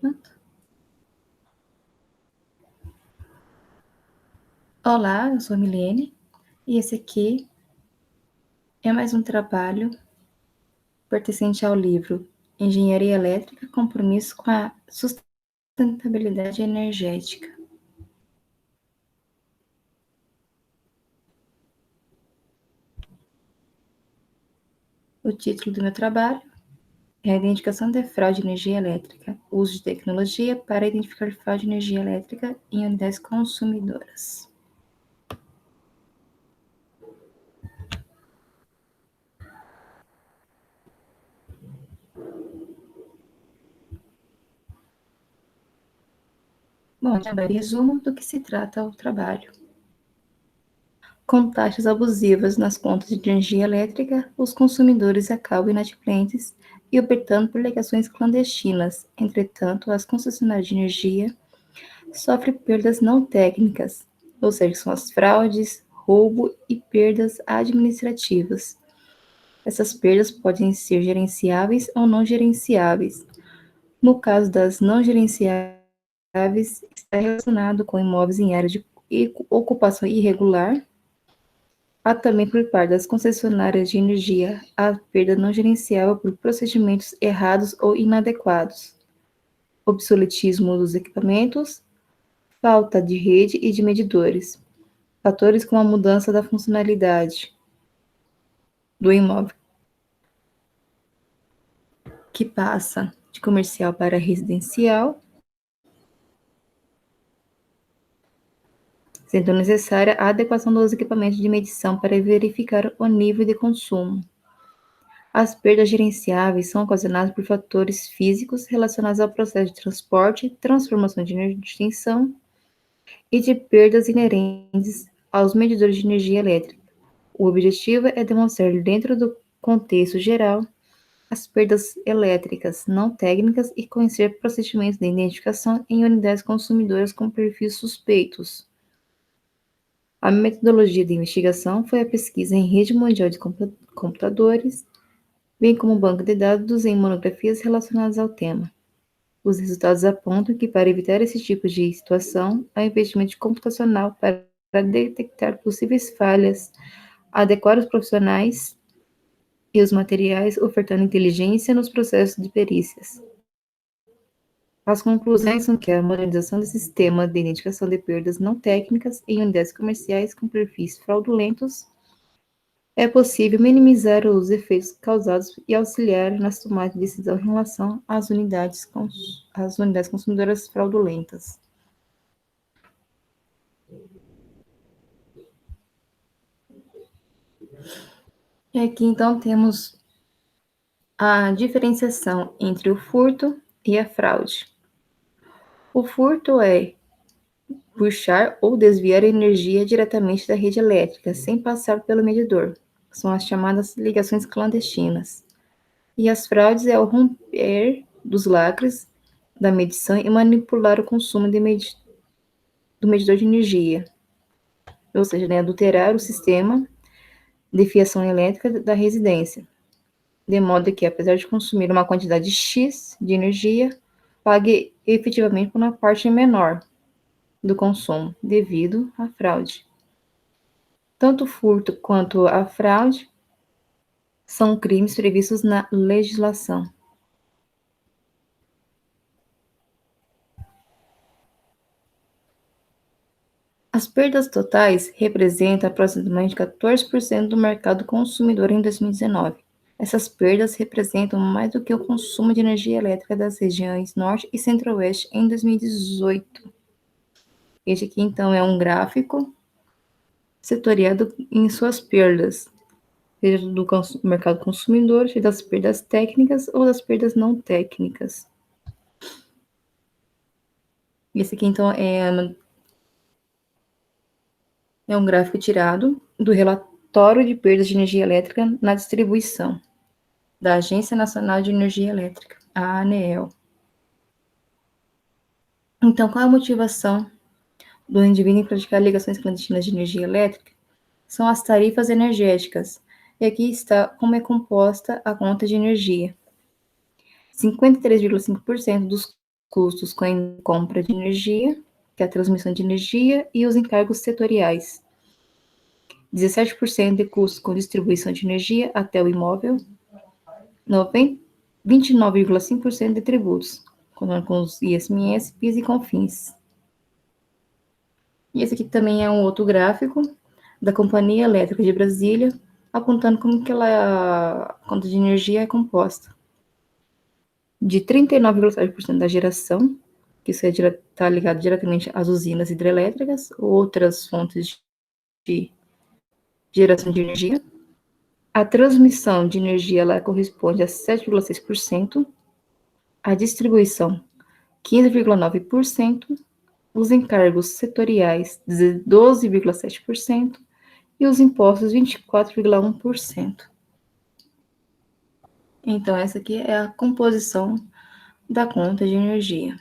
enquanto. Olá, eu sou a Milene e esse aqui é mais um trabalho pertencente ao livro Engenharia Elétrica, Compromisso com a Sustentabilidade Energética. O título do meu trabalho é a identificação da fraude de energia elétrica, uso de tecnologia para identificar fraude de energia elétrica em unidades consumidoras. Bom, então, resumo do que se trata o trabalho. Com taxas abusivas nas contas de energia elétrica, os consumidores acabam inadimplentes e optando por ligações clandestinas. Entretanto, as concessionárias de energia sofrem perdas não técnicas, ou seja, são as fraudes, roubo e perdas administrativas. Essas perdas podem ser gerenciáveis ou não gerenciáveis. No caso das não gerenciáveis, está relacionado com imóveis em área de ocupação irregular. Há também, por parte das concessionárias de energia, a perda não gerenciável por procedimentos errados ou inadequados, obsoletismo dos equipamentos, falta de rede e de medidores, fatores como a mudança da funcionalidade do imóvel, que passa de comercial para residencial, sendo necessária a adequação dos equipamentos de medição para verificar o nível de consumo. As perdas gerenciáveis são ocasionadas por fatores físicos relacionados ao processo de transporte, transformação de energia de extensão e de perdas inerentes aos medidores de energia elétrica. O objetivo é demonstrar, dentro do contexto geral, as perdas elétricas não técnicas e conhecer procedimentos de identificação em unidades consumidoras com perfis suspeitos. A metodologia de investigação foi a pesquisa em rede mundial de computadores, bem como um banco de dados em monografias relacionadas ao tema. Os resultados apontam que, para evitar esse tipo de situação, há investimento computacional para detectar possíveis falhas, adequar os profissionais e os materiais, ofertando inteligência nos processos de perícias. As conclusões são que a modernização do sistema de identificação de perdas não técnicas em unidades comerciais com perfis fraudulentos é possível minimizar os efeitos causados e auxiliar nas tomadas de decisão em relação às unidades consumidoras fraudulentas. E aqui, então, temos a diferenciação entre o furto e a fraude. O furto é puxar ou desviar energia diretamente da rede elétrica, sem passar pelo medidor. São as chamadas ligações clandestinas. E as fraudes é o romper dos lacres da medição e manipular o consumo do medidor de energia. Ou seja, né, adulterar o sistema de fiação elétrica da residência, de modo que, apesar de consumir uma quantidade X de energia, pague efetivamente por uma parte menor do consumo, devido à fraude. Tanto o furto quanto a fraude são crimes previstos na legislação. As perdas totais representam aproximadamente 14% do mercado consumidor em 2019. Essas perdas representam mais do que o consumo de energia elétrica das regiões Norte e Centro-Oeste em 2018. Este aqui, então, é um gráfico setoriado em suas perdas, seja do mercado consumidor, seja das perdas técnicas ou das perdas não técnicas. Esse aqui, então, é um gráfico tirado do relatório de perdas de energia elétrica na distribuição da Agência Nacional de Energia Elétrica, a ANEEL. Então, qual é a motivação do indivíduo em praticar ligações clandestinas de energia elétrica? São as tarifas energéticas. E aqui está como é composta a conta de energia. 53,5% dos custos com a compra de energia, que é a transmissão de energia, e os encargos setoriais. 17% de custos com distribuição de energia até o imóvel, 29,5% de tributos, contando com os ISMS, PIS e CONFINS. E esse aqui também é um outro gráfico da Companhia Elétrica de Brasília, apontando como que a conta de energia é composta. De 39,7% da geração, que isso está ligado diretamente às usinas hidrelétricas ou outras fontes de geração de energia. A transmissão de energia ela corresponde a 7,6%, a distribuição 15,9%, os encargos setoriais 12,7% e os impostos 24,1%. Então, essa aqui é a composição da conta de energia.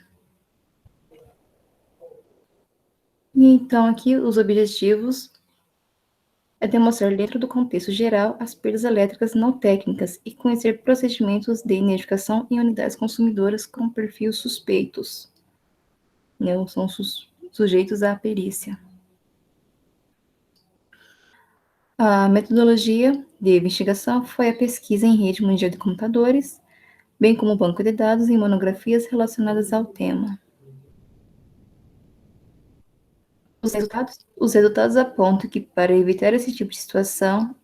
E então, aqui os objetivos é demonstrar dentro do contexto geral as perdas elétricas não técnicas e conhecer procedimentos de identificação em unidades consumidoras com perfis suspeitos. Não são sujeitos à perícia. A metodologia de investigação foi a pesquisa em rede mundial de computadores, bem como o banco de dados e monografias relacionadas ao tema. Os resultados apontam que, para evitar esse tipo de situação,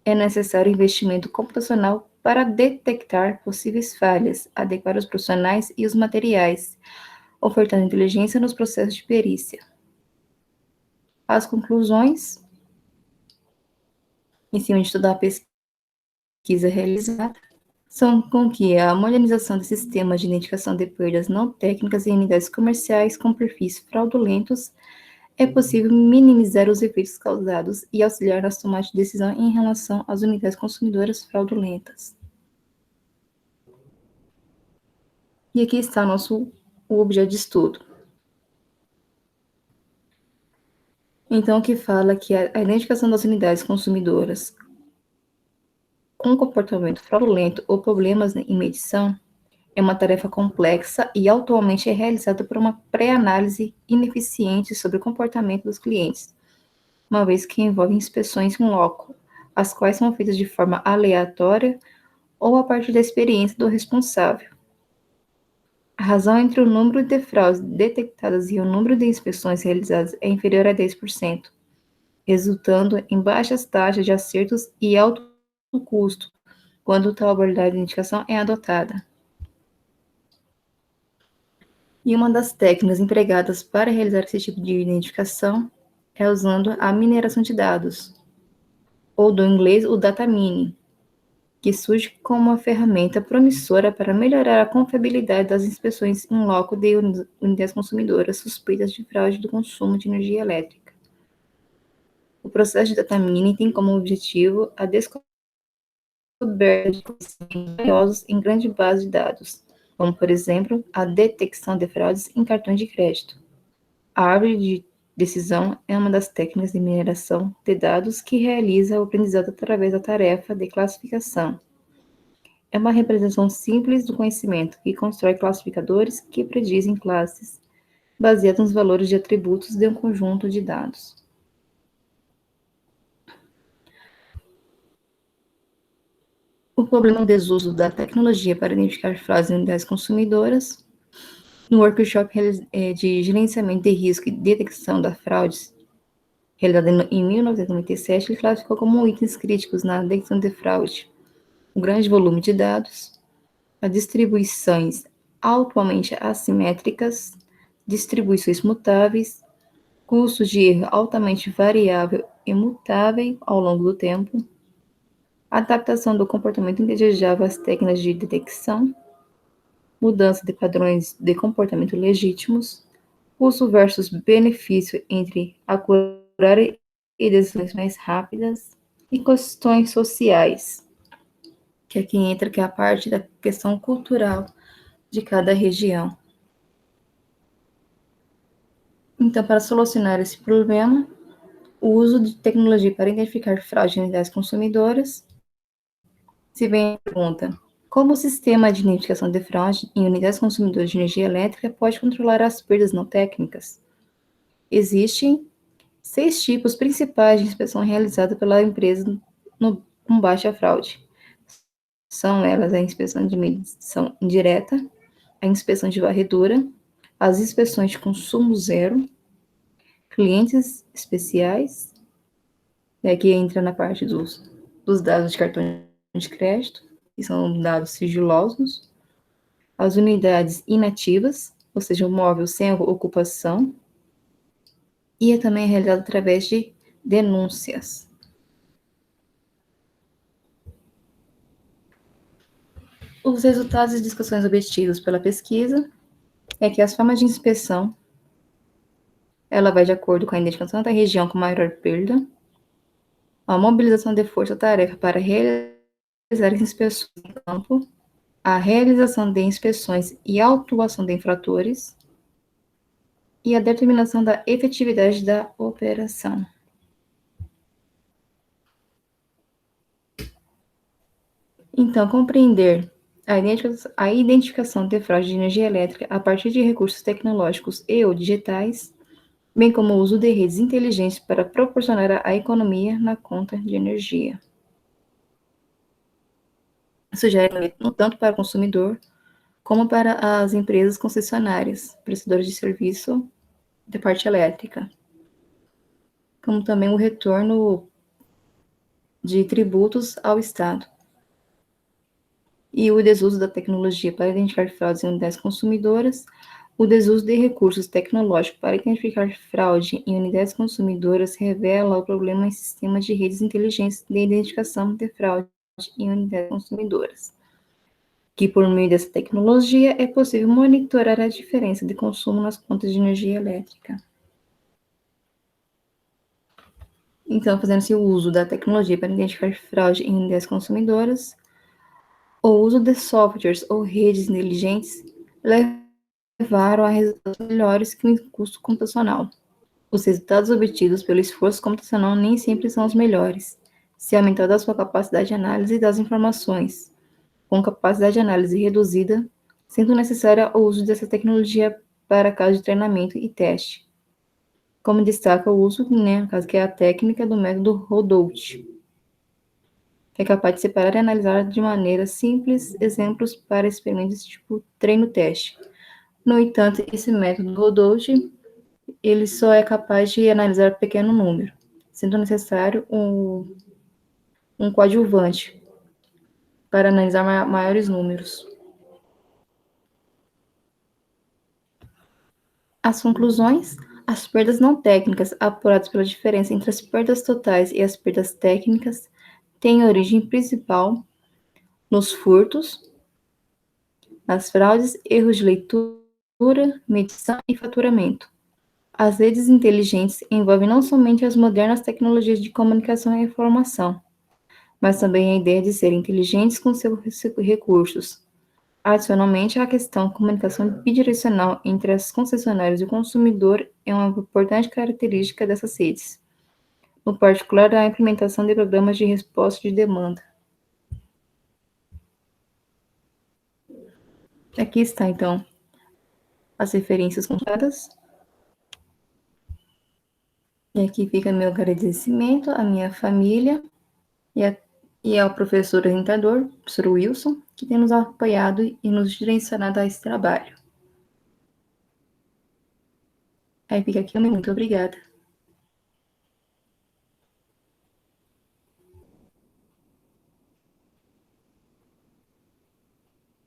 é necessário investimento computacional para detectar possíveis falhas, adequar os profissionais e os materiais, ofertando inteligência nos processos de perícia. As conclusões, em cima de toda a pesquisa realizada, são com que a modernização de sistemas de identificação de perdas não técnicas em unidades comerciais com perfis fraudulentos é possível minimizar os efeitos causados e auxiliar nas tomadas de decisão em relação às unidades consumidoras fraudulentas. E aqui está o objeto de estudo. Então, que fala que a identificação das unidades consumidoras com comportamento fraudulento ou problemas em medição é uma tarefa complexa e atualmente é realizada por uma pré-análise ineficiente sobre o comportamento dos clientes, uma vez que envolve inspeções in loco, as quais são feitas de forma aleatória ou a partir da experiência do responsável. A razão entre o número de fraudes detectadas e o número de inspeções realizadas é inferior a 10%, resultando em baixas taxas de acertos e alto custo, quando tal abordagem de identificação é adotada. E uma das técnicas empregadas para realizar esse tipo de identificação é usando a mineração de dados, ou do inglês o data mining, que surge como uma ferramenta promissora para melhorar a confiabilidade das inspeções in loco de unidades consumidoras suspeitas de fraude do consumo de energia elétrica. O processo de data mining tem como objetivo a descoberta de conhecimentos valiosos em grande base de dados, como, por exemplo, a detecção de fraudes em cartões de crédito. A árvore de decisão é uma das técnicas de mineração de dados que realiza o aprendizado através da tarefa de classificação. É uma representação simples do conhecimento que constrói classificadores que predizem classes, baseados nos valores de atributos de um conjunto de dados. O problema do desuso da tecnologia para identificar fraudes em unidades consumidoras. No workshop de gerenciamento de risco e detecção das fraudes, realizado em 1997, ele classificou como itens críticos na detecção de fraude o grande volume de dados, as distribuições altamente assimétricas, distribuições mutáveis, custos de erro altamente variável e mutável ao longo do tempo, adaptação do comportamento indesejável às técnicas de detecção, mudança de padrões de comportamento legítimos, custo versus benefício entre acurar e decisões mais rápidas, e questões sociais, que aqui entra que é a parte da questão cultural de cada região. Então, para solucionar esse problema, o uso de tecnologia para identificar fraude em unidades consumidoras, se vem a pergunta, Como o sistema de identificação de fraude em unidades consumidoras de energia elétrica pode controlar as perdas não técnicas? Existem 6 tipos principais de inspeção realizada pela empresa no combate à fraude. São elas a inspeção de medição indireta, a inspeção de varredura, as inspeções de consumo zero, clientes especiais, e aqui entra na parte dos dados de cartão de crédito, que são dados sigilosos, as unidades inativas, ou seja, o móvel sem ocupação, e é também realizado através de denúncias. Os resultados e discussões obtidos pela pesquisa é que as formas de inspeção, ela vai de acordo com a identificação da região com maior perda, a mobilização de força-tarefa para realizar inspeções em campo, a realização de inspeções e autuação de infratores e a determinação da efetividade da operação. Então, compreender a identificação de fraude de energia elétrica a partir de recursos tecnológicos e ou digitais, bem como o uso de redes inteligentes para proporcionar a economia na conta de energia. Isso gera tanto para o consumidor como para as empresas concessionárias, prestadoras de serviço de parte elétrica, como também o retorno de tributos ao Estado. E o desuso da tecnologia para identificar fraudes em unidades consumidoras, o desuso de recursos tecnológicos para identificar fraude em unidades consumidoras revela o problema em sistemas de redes inteligentes de identificação de fraude em unidades consumidoras, que por meio dessa tecnologia é possível monitorar a diferença de consumo nas contas de energia elétrica. Então, fazendo-se o uso da tecnologia para identificar fraude em unidades consumidoras, o uso de softwares ou redes inteligentes levaram a resultados melhores que o custo computacional. Os resultados obtidos pelo esforço computacional nem sempre são os melhores, se aumentada a sua capacidade de análise das informações, com capacidade de análise reduzida, sendo necessário o uso dessa tecnologia para casos de treinamento e teste. Como destaca o uso, que é a técnica do método Rodolphe, que é capaz de separar e analisar de maneira simples exemplos para experimentos tipo treino-teste. No entanto, esse método Rodolphe, ele só é capaz de analisar pequeno número, sendo necessário um coadjuvante para analisar maiores números. As conclusões: as perdas não técnicas apuradas pela diferença entre as perdas totais e as perdas técnicas têm origem principal nos furtos, nas fraudes, erros de leitura, medição e faturamento. As redes inteligentes envolvem não somente as modernas tecnologias de comunicação e informação, mas também a ideia de serem inteligentes com seus recursos. Adicionalmente, a questão comunicação bidirecional entre as concessionárias e o consumidor é uma importante característica dessas redes, no particular a implementação de programas de resposta de demanda. Aqui está, então, as referências contadas. E aqui fica meu agradecimento à minha família e ao professor orientador, professor Wilson, que tem nos apoiado e nos direcionado a esse trabalho. Aí fica aqui, muito obrigada.